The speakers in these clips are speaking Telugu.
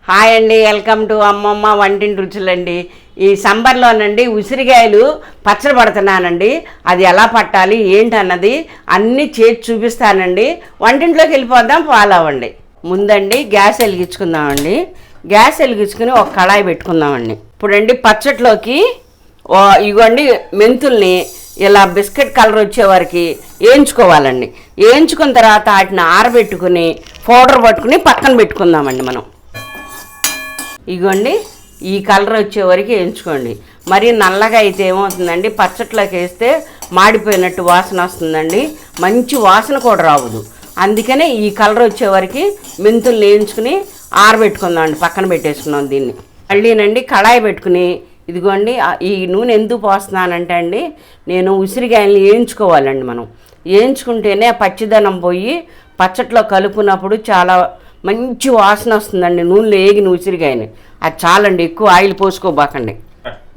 హాయ్ అండి, వెల్కమ్ టు అమ్మమ్మ వంటింటి రుచులండి. ఈ సంబర్లోనండి ఉసిరికాయలు పచ్చడి పడుతున్నానండి. అది ఎలా పట్టాలి ఏంటన్నది అన్నీ చేసి చూపిస్తానండి. వంటింట్లోకి వెళ్ళిపోదాం, ఫాలో అవ్వండి. ముందండి గ్యాస్ వెలిగించుకుందామండి. గ్యాస్ వెలిగించుకుని ఒక కళాయి పెట్టుకుందామండి. ఇప్పుడండి పచ్చట్లోకి ఇవ్వండి మెంతుల్ని ఇలా బిస్కెట్ కలర్ వచ్చే వరకు వేయించుకోవాలండి. వేయించుకున్న తర్వాత వాటిని ఆరబెట్టుకుని పౌడర్ పట్టుకుని పక్కన పెట్టుకుందామండి. మనం ఇగోండి ఈ కలర్ వచ్చే వరకు వేయించుకోండి. మరి నల్లగా అయితే ఏమవుతుందండి, పచ్చట్లోకి వేస్తే మాడిపోయినట్టు వాసన వస్తుందండి, మంచి వాసన కూడా రావదు. అందుకనే ఈ కలర్ వచ్చే వరకు మెంతులు వేయించుకుని ఆరబెట్టుకుందామండి, పక్కన పెట్టేసుకున్నాం. దీన్ని మళ్ళీనండి కళాయి పెట్టుకుని ఇదిగోండి ఈ నూనె ఎందుకు పోస్తున్నానంటే అండి, నేను ఉసిరికాయలు వేయించుకోవాలండి. మనం వేయించుకుంటేనే పచ్చిదనం పోయి పచ్చట్లో కలుపుకున్నప్పుడు చాలా మంచి వాసన వస్తుందండి. నూనెలో వేగిన ఉసిరికాయని అది చాలండి, ఎక్కువ ఆయిల్ పోసుకోబాకండి.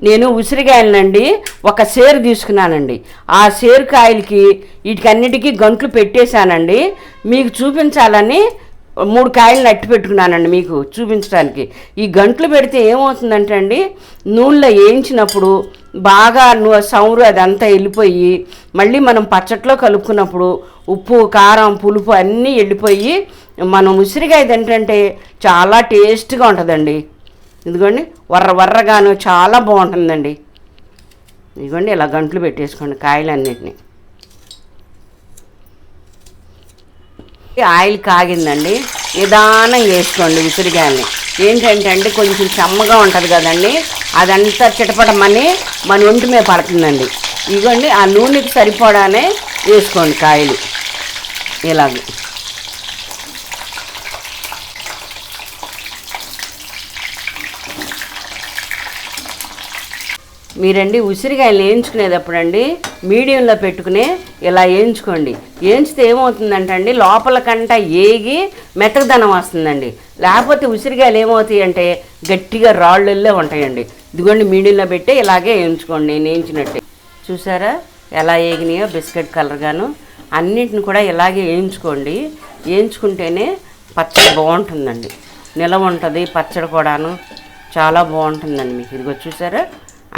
నేను ఉసిరికాయలనండి ఒక సేరు తీసుకున్నానండి. ఆ సేరు కాయలకి వీటికన్నిటికీ గంట్లు పెట్టేశానండి. మీకు చూపించాలని 3 కాయలను అట్టి పెట్టుకున్నానండి మీకు చూపించడానికి. ఈ గంట్లు పెడితే ఏమవుతుందంటే అండి, నూనెలో వేయించినప్పుడు బాగా సౌరు అదంతా వెళ్ళిపోయి మళ్ళీ మనం పచ్చట్లో కలుపుకున్నప్పుడు ఉప్పు కారం పులుపు అన్నీ వెళ్ళిపోయి మనం ఉసిరికాయ ఏంటంటే చాలా టేస్ట్గా ఉంటుందండి. ఇదిగోండి వర్రగాను చాలా బాగుంటుందండి. ఇదిగోండి ఇలా గంట్లు పెట్టేసుకోండి కాయలన్నిటిని. ఆయిల్ కాగిందండి, నిదానంగా వేసుకోండి ఉసిరికాయల్ని. ఏంటంటే అండి కొంచెం చెమ్మగా ఉంటుంది కదండి, అదంతా చిటపటమని మన ఒంటి మీద పడుతుందండి. ఇదిగోండి ఆ నూనెకి సరిపడానే వేసుకోండి కాయలు ఇలాగే. మీరండి ఉసిరికాయలు వేయించుకునేటప్పుడు అండి మీడియంలో పెట్టుకుని ఇలా వేయించుకోండి. వేయించితే ఏమవుతుందంటే అండి లోపల కంట ఏగి మెత్తదనం వస్తుందండి. లేకపోతే ఉసిరికాయలు ఏమవుతాయి అంటే గట్టిగా రాళ్ళల్లో ఉంటాయండి. ఇదిగోండి మీడియంలో పెట్టి ఇలాగే వేయించుకోండి. నేను వేయించినట్టే చూసారా ఎలా వేగినాయో బిస్కెట్ కలర్గాను. అన్నింటిని కూడా ఇలాగే వేయించుకోండి. వేయించుకుంటేనే పచ్చడి బాగుంటుందండి, నిలవ ఉంటుంది. పచ్చడి కూడాను చాలా బాగుంటుందండి మీకు. ఇదిగో చూసారా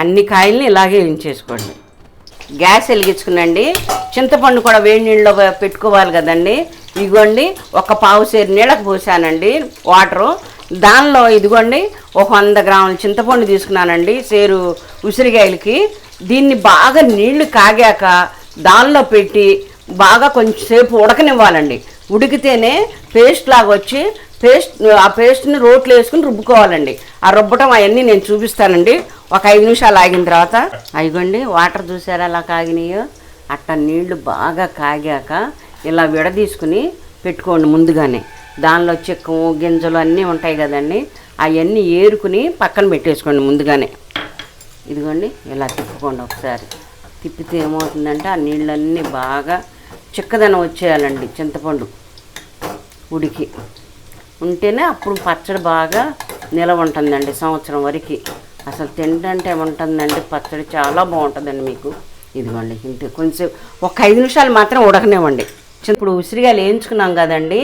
అన్ని కాయల్ని ఇలాగే వేయించేసుకోండి. గ్యాస్ వెలిగించుకునండి. చింతపండు కూడా వేడి నీళ్ళలో పెట్టుకోవాలి కదండి. ఇదిగోండి ఒక పావు సేరు నీళ్ళకు పోసానండి వాటరు. దానిలో ఇదిగోండి ఒక 100 గ్రాముల చింతపండు తీసుకున్నానండి సేరు ఉసిరికాయలకి. దీన్ని బాగా నీళ్లు కాగాక దానిలో పెట్టి బాగా కొంచెంసేపు ఉడకనివ్వాలండి. ఉడికితేనే పేస్ట్ లాగా వచ్చి ఆ పేస్ట్ని రోట్లో వేసుకుని రుబ్బుకోవాలండి. ఆ రుబ్బటం అవన్నీ నేను చూపిస్తానండి ఒక 5 నిమిషాలు ఆగిన తర్వాత. అయిగోండి వాటర్ చూసారా ఎలా కాగినాయో. అట్ట నీళ్లు బాగా కాగాక ఇలా విడదీసుకుని పెట్టుకోండి ముందుగానే. దానిలో చెక్కము గింజలు అన్నీ ఉంటాయి కదండి, అవన్నీ ఏరుకుని పక్కన పెట్టేసుకోండి ముందుగానే. ఇదిగోండి ఇలా తిప్పుకోండి ఒకసారి. తిప్పితే ఏమవుతుందంటే ఆ నీళ్ళన్నీ బాగా చిక్కదనం వచ్చేయాలండి. చింతపండు ఉడికి ఉంటేనే అప్పుడు పచ్చడి బాగా నిలవ ఉంటుందండి సంవత్సరం వరకు. అసలు తింటే ఉంటుందండి పచ్చడి, చాలా బాగుంటుందండి మీకు. ఇదిగోండి ఇంతే కొంచెం ఒక 5 నిమిషాలు మాత్రం ఉడకనివ్వండి. ఇప్పుడు ఉసిరికాయలు వేయించుకున్నాం కదండి,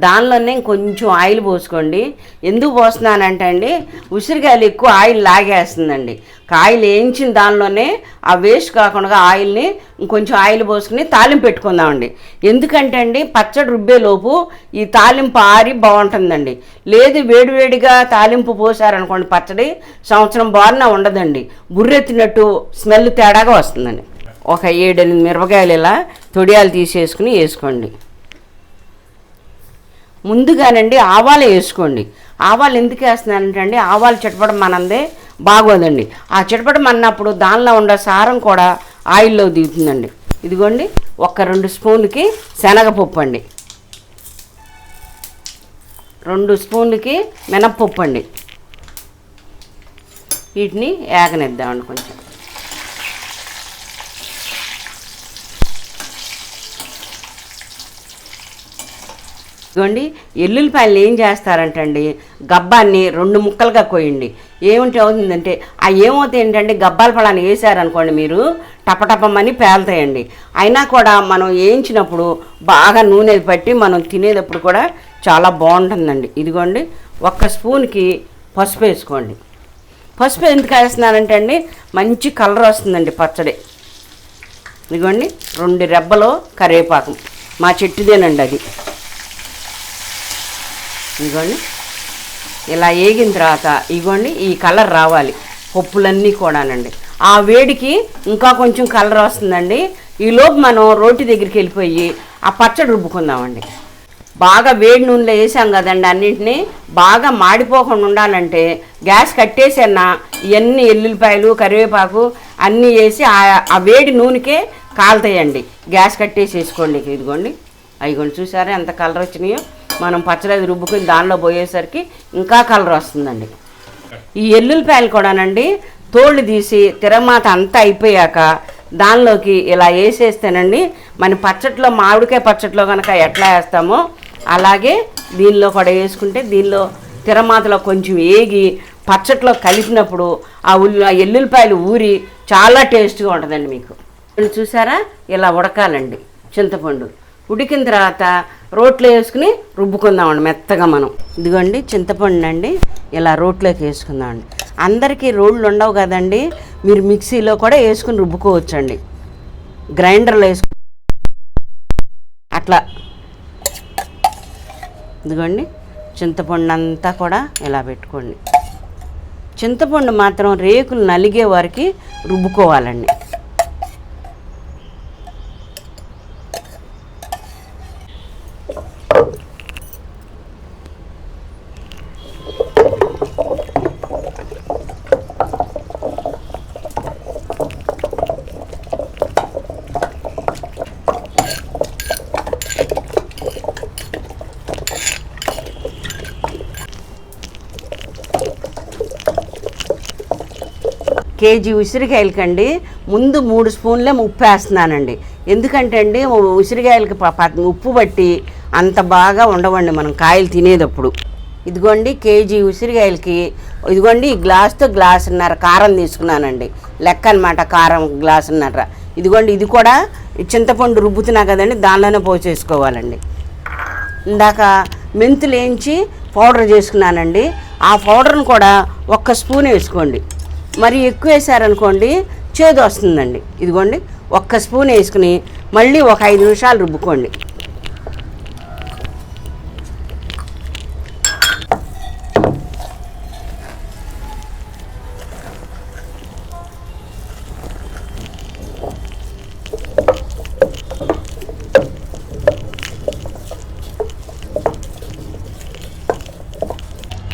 దానిలోనే కొంచెం ఆయిల్ పోసుకోండి. ఎందుకు పోస్తున్నానంటే అండి ఉసిరికాయలు ఎక్కువ ఆయిల్ లాగేస్తుందండి. కాయలు వేయించిన దానిలోనే ఆ వేస్ట్ కాకుండా ఆయిల్ని ఇంకొంచెం ఆయిల్ పోసుకుని తాలింపు పెట్టుకుందామండి. ఎందుకంటే అండి పచ్చడి రుబ్బేలోపు ఈ తాలింపు ఆరి బాగుంటుందండి. లేదు వేడివేడిగా తాలింపు పోసారనుకోండి పచ్చడి సంవత్సరం బారిన ఉండదండి, బుర్రెత్తినట్టు స్మెల్ తేడాగా వస్తుందండి. ఒక 7-8 మిరపకాయలు ఇలా తొడియాలు తీసేసుకుని వేసుకోండి. ముందుగానండి ఆవాలు వేసుకోండి. ఆవాలు ఎందుకు వేస్తున్నానంటే అండి ఆవాలు చిటపడం మనందే బాగోదండి. ఆ చిటపడం అన్నప్పుడు దానిలో ఉండే సారం కూడా ఆయిల్లో దిగుతుందండి. ఇదిగోండి ఒక 2 స్పూన్లకి శనగపప్పు అండి, 2 స్పూన్లకి మినప్పప్పు అండి. వీటిని ఏగనిద్దామండి కొంచెం. ఇదిగోండి ఎల్లుల్లిపాయలు ఏం చేస్తారంటే అండి గబ్బాన్ని 2 ముక్కలుగా కోయండి. ఏమిటి అవుతుందంటే ఏమవుతాయి ఏంటంటే గబ్బాల పళ్ళని వేసారనుకోండి మీరు టపటపమని పేలుతాయండి. అయినా కూడా మనం వేయించినప్పుడు బాగా నూనె పట్టి మనం తినేటప్పుడు కూడా చాలా బాగుంటుందండి. ఇదిగోండి 1 స్పూన్కి పసుపు వేసుకోండి. పసుపు ఎందుకు వేస్తున్నానంటే అండి మంచి కలర్ వస్తుందండి పచ్చడి. ఇదిగోండి 2 రెబ్బలు కరివేపాకు, మా చెట్టుదేనండి అది. ఇదిగోండి ఇలా వేగిన తర్వాత ఇదిగోండి ఈ కలర్ రావాలి పప్పులన్నీ కూడానండి. ఆ వేడికి ఇంకా కొంచెం కలర్ వస్తుందండి. ఈలోపు మనం రోటి దగ్గరికి వెళ్ళిపోయి ఆ పచ్చడి రుబ్బుకుందామండి. బాగా వేడి నూనెలో వేసాం కదండి, అన్నింటినీ బాగా మాడిపోకుండా ఉండాలంటే గ్యాస్ కట్టేసన్న ఇవన్నీ ఎల్లుల్లిపాయలు కరివేపాకు అన్నీ వేసి ఆ వేడి నూనెకే కాలుతాయండి. గ్యాస్ కట్టేసి వేసుకోండి. ఇదిగోండి అదిగోండి చూసారా ఎంత కలర్ వచ్చినాయో. మనం పచ్చడి రుబ్బుకుని దానిలో పోయేసరికి ఇంకా కలర్ వస్తుందండి. ఈ ఎల్లుల్లిపాయలు కూడానండి తోళ్ళు తీసి తిరమాత అంతా అయిపోయాక దానిలోకి ఇలా వేసేస్తేనండి మన పచ్చట్లో మామిడికాయ పచ్చట్లో కనుక ఎట్లా వేస్తామో అలాగే దీనిలో కూడా వేసుకుంటే దీనిలో తిరమాతలో కొంచెం వేగి పచ్చట్లో కలిపినప్పుడు ఆ ఎల్లుల్లిపాయలు ఊరి చాలా టేస్ట్గా ఉంటుందండి. మీకు చూసారా ఇలా ఉడకాలండి. చింతపండు ఉడికిన తర్వాత రోట్లో వేసుకుని రుబ్బుకుందామండి మెత్తగా మనం. ఇదిగోండి చింతపండు అండి ఇలా రోట్లోకి వేసుకుందామండి. అందరికీ రోళ్ళు ఉండవు కదండి, మీరు మిక్సీలో కూడా వేసుకుని రుబ్బుకోవచ్చండి. గ్రైండర్లో వేసుకు అట్లా. ఇదిగోండి చింతపండు అంతా కూడా ఇలా పెట్టుకోండి. చింతపండు మాత్రం రేకులు నలిగే వరకు రుబ్బుకోవాలండి. కేజీ ఉసిరికాయలకండి ముందు 3 స్పూన్లే ఉప్పు వేస్తున్నానండి. ఎందుకంటే అండి ఉసిరికాయలకి ఉప్పు పట్టి అంత బాగా ఉండవండి మనం కాయలు తినేటప్పుడు. ఇదిగోండి కేజీ ఉసిరికాయలకి ఇదిగోండి ఈ గ్లాస్తో గ్లాసున్నర కారం తీసుకున్నానండి. లెక్క అనమాట కారం గ్లాసున్నర. ఇదిగోండి ఇది కూడా చింతపండు రుబ్బుతున్నా కదండి దానిలోనే పోసేసుకోవాలండి. ఇందాక మెంతులు వేయించి పౌడర్ చేసుకున్నానండి. ఆ పౌడర్ని కూడా 1 స్పూన్ వేసుకోండి. మరి ఎక్కువ వేసారనుకోండి చేదు వస్తుందండి. ఇదిగోండి 1 స్పూన్ వేసుకుని మళ్ళీ ఒక 5 నిమిషాలు రుబ్బుకోండి.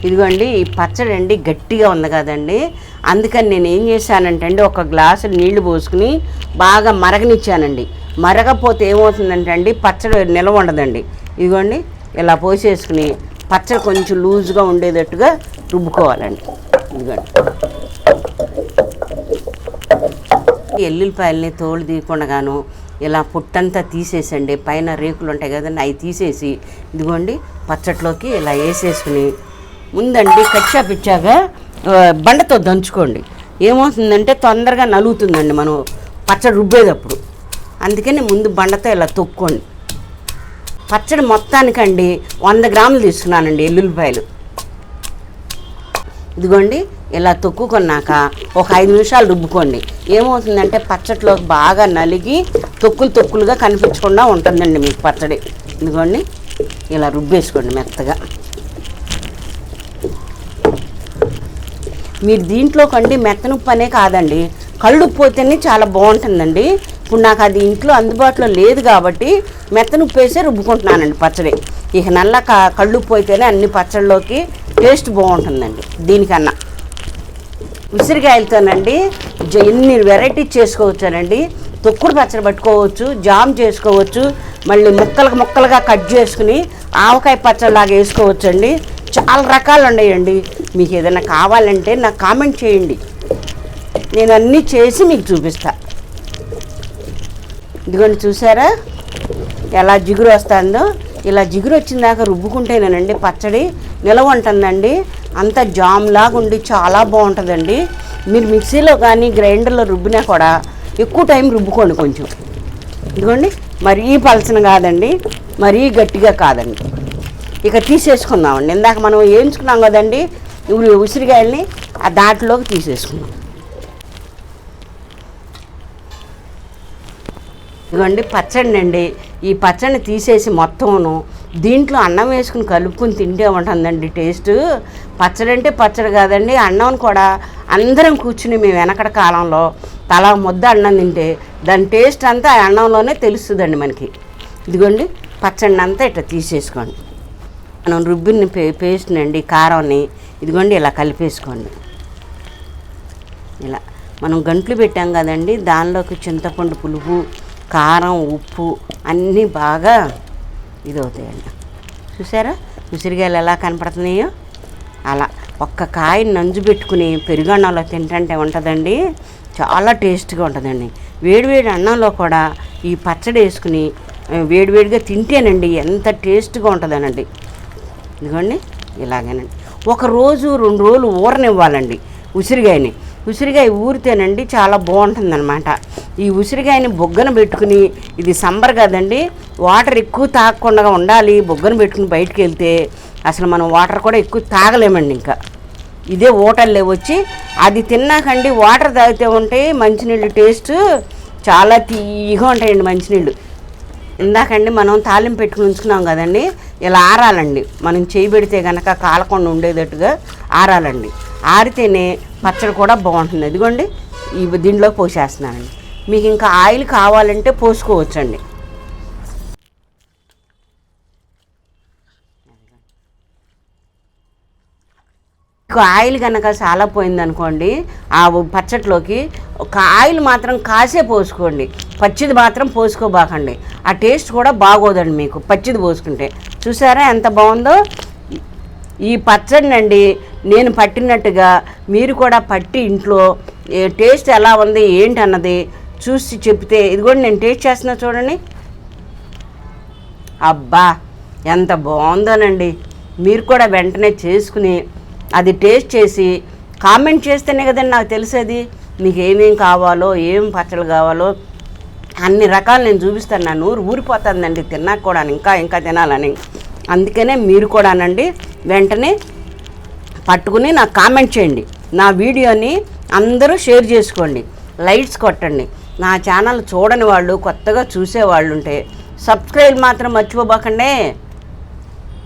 ఇదిగోండి ఈ పచ్చడి అండి గట్టిగా ఉంది కదండి, అందుకని నేను ఏం చేశానంటే అండి 1 గ్లాసు నీళ్లు పోసుకుని బాగా మరగనిచ్చానండి. మరగపోతే ఏమవుతుందంటే అండి పచ్చడి నిలవ ఉండదండి. ఇదిగోండి ఇలా పోసేసుకుని పచ్చడి కొంచెం లూజ్గా ఉండేటట్టుగా రుబ్బుకోవాలండి. ఇదిగోండి ఎల్లుల్లిపాయలని తోలు తీయకుండాను ఇలా పుట్టంతా తీసేసండి, పైన రేకులు ఉంటాయి కదండి అవి తీసేసి ఇదిగోండి పచ్చట్లోకి ఇలా వేసేసుకుని ముందండి కచ్చా పిచ్చాగా బండతో దంచుకోండి. ఏమవుతుందంటే తొందరగా నలుగుతుందండి మనం పచ్చడి రుబ్బేటప్పుడు. అందుకని ముందు బండతో ఇలా తొక్కోండి. పచ్చడి మొత్తానికండి 100 గ్రాములు తీసుకున్నానండి ఎల్లుల్లిపాయలు. ఇదిగోండి ఇలా తొక్కుకున్నాక ఒక 5 నిమిషాలు రుబ్బుకోండి. ఏమవుతుందంటే పచ్చడిలో బాగా నలిగి తొక్కులుగా కనిపించకుండా ఉంటుందండి మీకు పచ్చడి. ఇదిగోండి ఇలా రుబ్బేసుకోండి మెత్తగా. మీరు దీంట్లో కండి మెత్తనుప్పు అనే కాదండి కళ్ళుప్పు పోతేనే చాలా బాగుంటుందండి. ఇప్పుడు నాకు అది ఇంట్లో అందుబాటులో లేదు కాబట్టి మెత్తనుప్పు వేసే రుబ్బుకుంటున్నానండి పచ్చడి. ఇక నల్ల కళ్ళుప్పు అయితేనే అన్ని పచ్చళ్ళలోకి టేస్ట్ బాగుంటుందండి. దీనికన్నా ఉసిరికాయలతోనండి ఎన్ని వెరైటీస్ చేసుకోవచ్చానండి. తొక్కుడు పచ్చడి పట్టుకోవచ్చు, జామ్ చేసుకోవచ్చు, మళ్ళీ ముక్కలుగా కట్ చేసుకుని ఆవకాయ పచ్చడిలాగా వేసుకోవచ్చండి. చాలా రకాలు ఉన్నాయండి. మీకు ఏదైనా కావాలంటే నాకు కామెంట్ చేయండి, నేను అన్నీ చేసి మీకు చూపిస్తా. ఇదిగోండి చూసారా ఎలా జిగురు వస్తుందో. ఇలా జిగురు వచ్చిన దాకా రుబ్బుకుంటేనేనండి పచ్చడి నిలవ ఉంటుందండి. అంత జామ్ లాగా ఉండి చాలా బాగుంటుందండి. మీరు మిక్సీలో కానీ గ్రైండర్లో రుబ్బినా కూడా ఎక్కువ టైం రుబ్బుకోండి కొంచెం. ఇదిగోండి మరీ పలచన కాదండి, మరీ గట్టిగా కాదండి. ఇక తీసేసుకుందామండి. ఇందాక మనం వేయించుకున్నాం కదండి ఉసిరికాయల్ని, ఆ దాంట్లోకి తీసేసుకుందాం. ఇదిగోండి పచ్చడి అండి. ఈ పచ్చడిని తీసేసి మొత్తమును దీంట్లో అన్నం వేసుకుని కలుపుకుని తింటే ఉంటుందండి టేస్ట్. పచ్చడి అంటే పచ్చడి కాదండి, అన్నం కూడా అందరం కూర్చుని మేము వెనకడ కాలంలో తలా ముద్ద అన్నం తింటే దాని టేస్ట్ అంతా ఆ అన్నంలోనే తెలుస్తుందండి మనకి. ఇదిగోండి పచ్చడిని అంతా ఇట్లా తీసేసుకోండి. మనం రుబ్బిని పేస్ట్ అండి కారాన్ని ఇదిగోండి ఇలా కలిపేసుకోండి. ఇలా మనం గంట్లు పెట్టాం కదండి, దానిలోకి చింతపండు పులుపు, కారం, ఉప్పు అన్నీ బాగా ఇదవుతాయండి. చూసారా ఉసిరికాయలు ఎలా కనపడుతున్నాయో? అలా ఒక్క కాయని నంజు పెట్టుకుని పెరుగన్నంలో తింటుంటే ఉంటుందండి, చాలా టేస్ట్గా ఉంటుందండి. వేడివేడి అన్నంలో కూడా ఈ పచ్చడి వేసుకుని వేడివేడిగా తింటేనండి ఎంత టేస్ట్గా ఉంటుందనండి. ఇదిగోండి ఇలాగేనండి. 1 రోజు 2 రోజులు ఊరనివ్వాలండి ఉసిరికాయని. ఉసిరికాయ ఊరితేనండి చాలా బాగుంటుందన్నమాట. ఈ ఉసిరికాయని బొగ్గన పెట్టుకుని, ఇది సంబర్ కదండి, వాటర్ ఎక్కువ తాగకుండా ఉండాలి. బొగ్గన పెట్టుకుని బయటికి వెళ్తే అసలు మనం వాటర్ కూడా ఎక్కువ తాగలేమండి. ఇంకా ఇదే ఓటల్లే వచ్చి అది తిన్నాకండి వాటర్ తాగితే ఉంటాయి మంచినీళ్ళు టేస్ట్ చాలా తీయగా ఉంటాయండి మంచినీళ్ళు. ఇందాకండి మనం తాలింపు పెట్టుకుని ఉంచుకున్నాం కదండి, ఇలా ఆరాలండి. మనం చేయి పెడితే కనుక కాలకుండా ఉండేటట్టుగా ఆరాలండి. ఆరితేనే పచ్చడి కూడా బాగుంటుంది. ఇదిగోండి దీంట్లో పోసేస్తున్నానండి. మీకు ఇంకా ఆయిల్ కావాలంటే పోసుకోవచ్చండి. మీకు ఆయిల్ కనుక చాలా పోయిందనుకోండి ఆ పచ్చట్లోకి, ఒక ఆయిల్ మాత్రం కాసే పోసుకోండి, పచ్చిది మాత్రం పోసుకోబాకండి. ఆ టేస్ట్ కూడా బాగోదండి మీకు పచ్చిది పోసుకుంటే. చూసారా ఎంత బాగుందో ఈ పచ్చడినండి. నేను పట్టినట్టుగా మీరు కూడా పట్టి ఇంట్లో టేస్ట్ ఎలా ఉంది ఏంటి అన్నది చూసి చెప్తే, ఇదిగోండి నేను టేస్ట్ చేస్తున్నా చూడండి. అబ్బా ఎంత బాగుందోనండి. మీరు కూడా వెంటనే చేసుకుని అది టేస్ట్ చేసి కామెంట్ చేస్తేనే కదండి నాకు తెలిసేది మీకు ఏమేం కావాలో, ఏం పచ్చళ్ళు కావాలో అన్ని రకాలు నేను చూపిస్తాను. నా నూరు ఊరిపోతుందండి తిన్నాక కూడా ఇంకా ఇంకా తినాలని. అందుకనే మీరు కూడానండి వెంటనే పట్టుకుని నాకు కామెంట్ చేయండి. నా వీడియోని అందరూ షేర్ చేసుకోండి, లైక్స్ కొట్టండి. నా ఛానల్ చూడని వాళ్ళు, కొత్తగా చూసేవాళ్ళు ఉంటే సబ్స్క్రైబ్ మాత్రం మర్చిపోబాకండి.